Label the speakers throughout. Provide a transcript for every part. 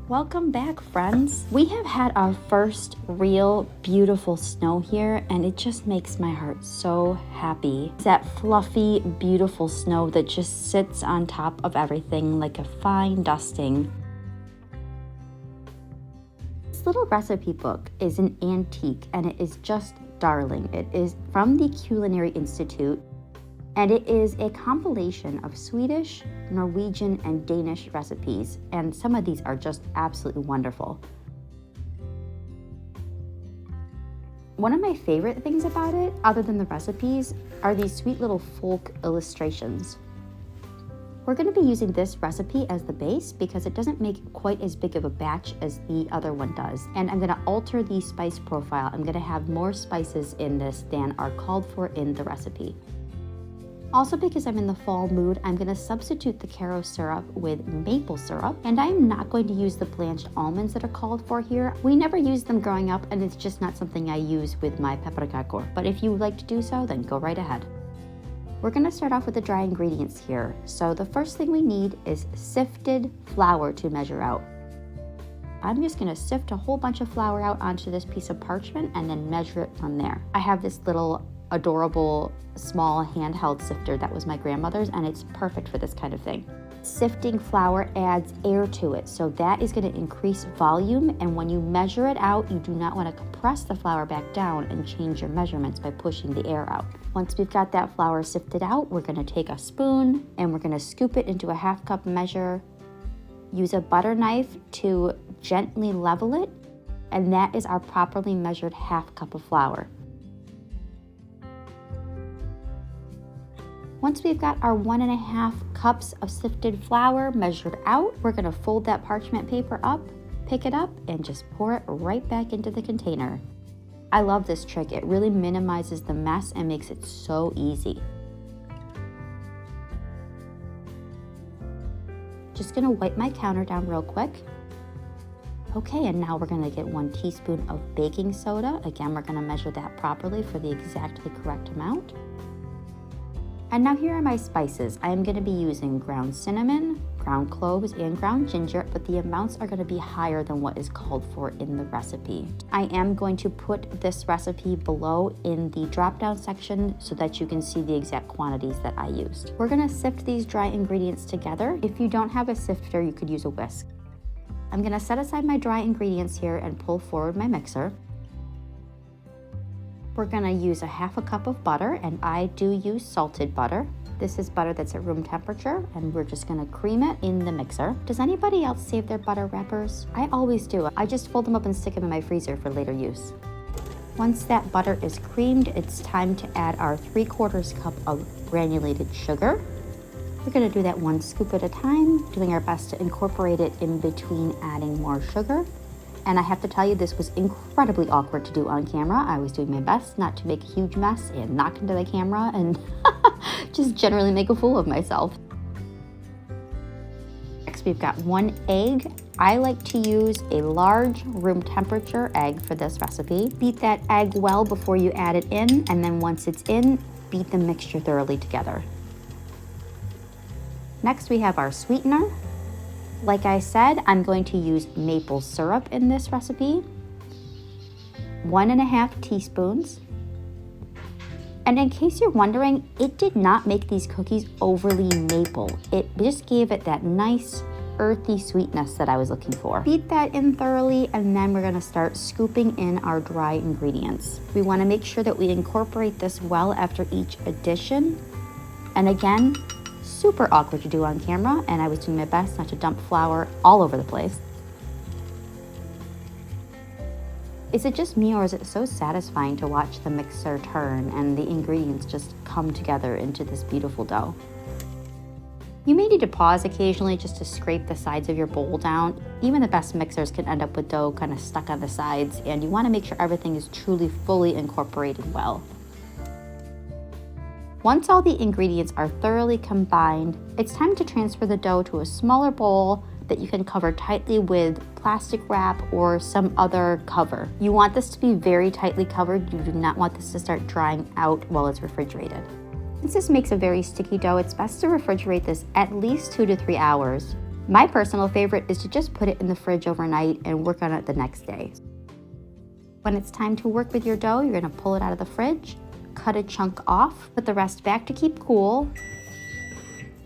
Speaker 1: Welcome back, friends. We have had our first real beautiful snow here, and it just makes my heart so happy. It's that fluffy, beautiful snow that just sits on top of everything like a fine dusting. This little recipe book is an antique, and it is just darling. It is from the Culinary Institute, and it is a compilation of Swedish, Norwegian, and Danish recipes, and some of these are just absolutely wonderful. One of my favorite things about it, other than the recipes, are these sweet little folk illustrations. We're going to be using this recipe as the base because it doesn't make quite as big of a batch as the other one does. And I'm going to alter the spice profile. I'm going to have more spices in this than are called for in the recipe. Also, because I'm in the fall mood, I'm going to substitute the karo syrup with maple syrup, and I'm not going to use the blanched almonds that are called for here. We never used them growing up, and it's just not something I use with my pepparkakor. But if you would like to do so, then go right ahead. We're going to start off with the dry ingredients here. So the first thing we need is sifted flour to measure out. I'm just going to sift a whole bunch of flour out onto this piece of parchment and then measure it from there. I have this little adorable small handheld sifter that was my grandmother's, and it's perfect for this kind of thing. Sifting flour adds air to it, so that is going to increase volume, and when you measure it out, you do not want to compress the flour back down and change your measurements by pushing the air out. Once we've got that flour sifted out, we're going to take a spoon and we're going to scoop it into a 1/2 cup measure. Use a butter knife to gently level it, and that is our properly measured 1/2 cup of flour. Once we've got our 1.5 cups of sifted flour measured out, we're going to fold that parchment paper up, pick it up, and just pour it right back into the container. I love this trick. It really minimizes the mess and makes it so easy. Just going to wipe my counter down real quick. Okay, and now we're going to get 1 teaspoon of baking soda. Again, we're going to measure that properly for the exactly correct amount. And now here are my spices. I am going to be using ground cinnamon, ground cloves, and ground ginger, but the amounts are going to be higher than what is called for in the recipe. I am going to put this recipe below in the drop-down section so that you can see the exact quantities that I used. We're going to sift these dry ingredients together. If you don't have a sifter, you could use a whisk. I'm going to set aside my dry ingredients here and pull forward my mixer. We're going to use a 1/2 cup of butter, and I do use salted butter. This is butter that's at room temperature, and we're just going to cream it in the mixer. Does anybody else save their butter wrappers? I always do. I just fold them up and stick them in my freezer for later use. Once that butter is creamed, it's time to add our 3/4 cup of granulated sugar. We're going to do that 1 scoop at a time, doing our best to incorporate it in between adding more sugar. And I have to tell you, this was incredibly awkward to do on camera. I was doing my best not to make a huge mess and knock into the camera and just generally make a fool of myself. Next, we've got 1 egg. I like to use a large room temperature egg for this recipe. Beat that egg well before you add it in, and then once it's in, beat the mixture thoroughly together. Next, we have our sweetener. Like I said, I'm going to use maple syrup in this recipe. 1.5 teaspoons. And in case you're wondering, it did not make these cookies overly maple. It just gave it that nice earthy sweetness that I was looking for. Beat that in thoroughly, and then we're going to start scooping in our dry ingredients. We want to make sure that we incorporate this well after each addition. And again, super awkward to do on camera, and I was doing my best not to dump flour all over the place. Is it just me, or is it so satisfying to watch the mixer turn and the ingredients just come together into this beautiful dough? You may need to pause occasionally just to scrape the sides of your bowl down. Even the best mixers can end up with dough kind of stuck on the sides, and you want to make sure everything is truly fully incorporated well. Once all the ingredients are thoroughly combined, it's time to transfer the dough to a smaller bowl that you can cover tightly with plastic wrap or some other cover. You want this to be very tightly covered. You do not want this to start drying out while it's refrigerated. Since this makes a very sticky dough, it's best to refrigerate this at least 2 to 3 hours. My personal favorite is to just put it in the fridge overnight and work on it the next day. When it's time to work with your dough, you're gonna pull it out of the fridge, cut a chunk off, put the rest back to keep cool,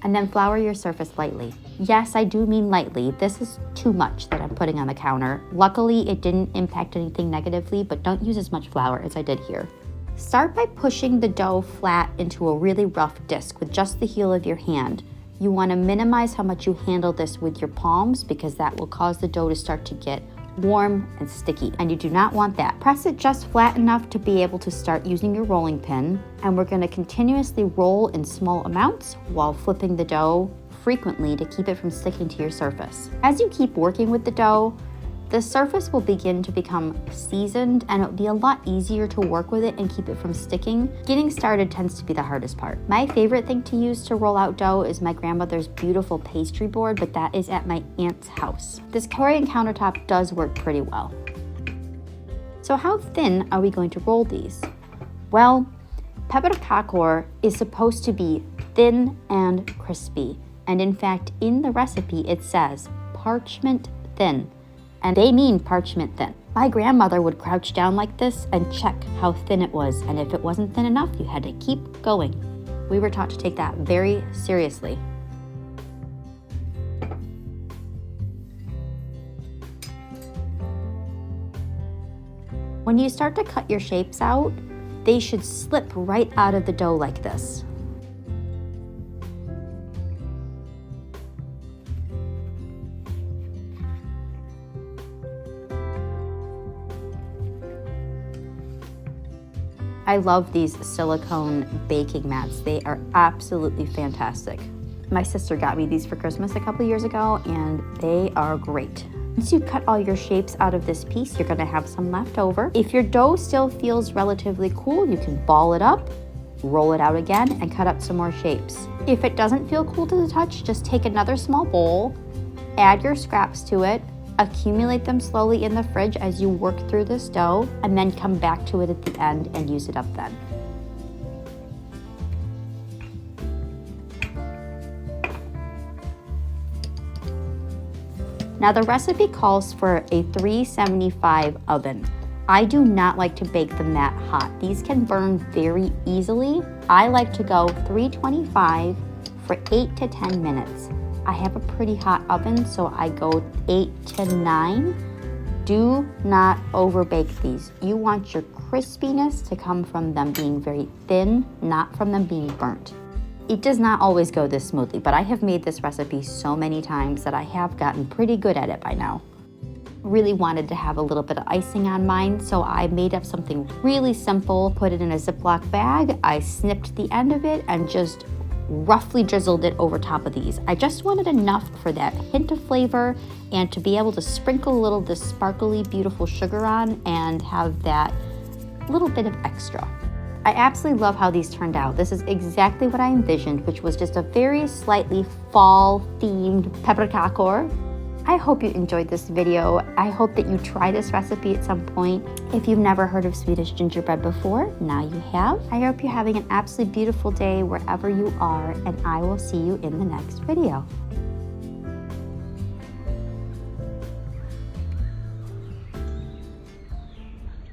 Speaker 1: and then flour your surface lightly. Yes, I do mean lightly. This is too much that I'm putting on the counter. Luckily, it didn't impact anything negatively, but don't use as much flour as I did here. Start by pushing the dough flat into a really rough disc with just the heel of your hand. You want to minimize how much you handle this with your palms because that will cause the dough to start to get warm and sticky, and you do not want that. Press it just flat enough to be able to start using your rolling pin, and we're going to continuously roll in small amounts while flipping the dough frequently to keep it from sticking to your surface. As you keep working with the dough, the surface will begin to become seasoned and it'll be a lot easier to work with it and keep it from sticking. Getting started tends to be the hardest part. My favorite thing to use to roll out dough is my grandmother's beautiful pastry board, but that is at my aunt's house. This Korean countertop does work pretty well. So how thin are we going to roll these? Well, pepperkakor is supposed to be thin and crispy. And in fact, in the recipe, it says parchment thin. And they mean parchment thin. My grandmother would crouch down like this and check how thin it was, and if it wasn't thin enough, you had to keep going. We were taught to take that very seriously. When you start to cut your shapes out, they should slip right out of the dough like this. I love these silicone baking mats. They are absolutely fantastic. My sister got me these for Christmas a couple years ago, and they are great. Once you cut all your shapes out of this piece, you're gonna have some left over. If your dough still feels relatively cool, you can ball it up, roll it out again, and cut up some more shapes. If it doesn't feel cool to the touch, just take another small bowl, add your scraps to it, accumulate them slowly in the fridge as you work through this dough, and then come back to it at the end and use it up then. Now the recipe calls for a 375 oven. I do not like to bake them that hot. These can burn very easily. I like to go 325 for 8 to 10 minutes. I have a pretty hot oven, so I go 8 to 9. Do not overbake these. You want your crispiness to come from them being very thin, not from them being burnt. It does not always go this smoothly, but I have made this recipe so many times that I have gotten pretty good at it by now. Really wanted to have a little bit of icing on mine, so I made up something really simple, put it in a Ziploc bag, I snipped the end of it and just roughly drizzled it over top of these. I just wanted enough for that hint of flavor and to be able to sprinkle a little of this sparkly, beautiful sugar on and have that little bit of extra. I absolutely love how these turned out. This is exactly what I envisioned, which was just a very slightly fall-themed pepperkakor. I hope you enjoyed this video. I hope that you try this recipe at some point. If you've never heard of Swedish gingerbread before, now you have. I hope you're having an absolutely beautiful day wherever you are, and I will see you in the next video.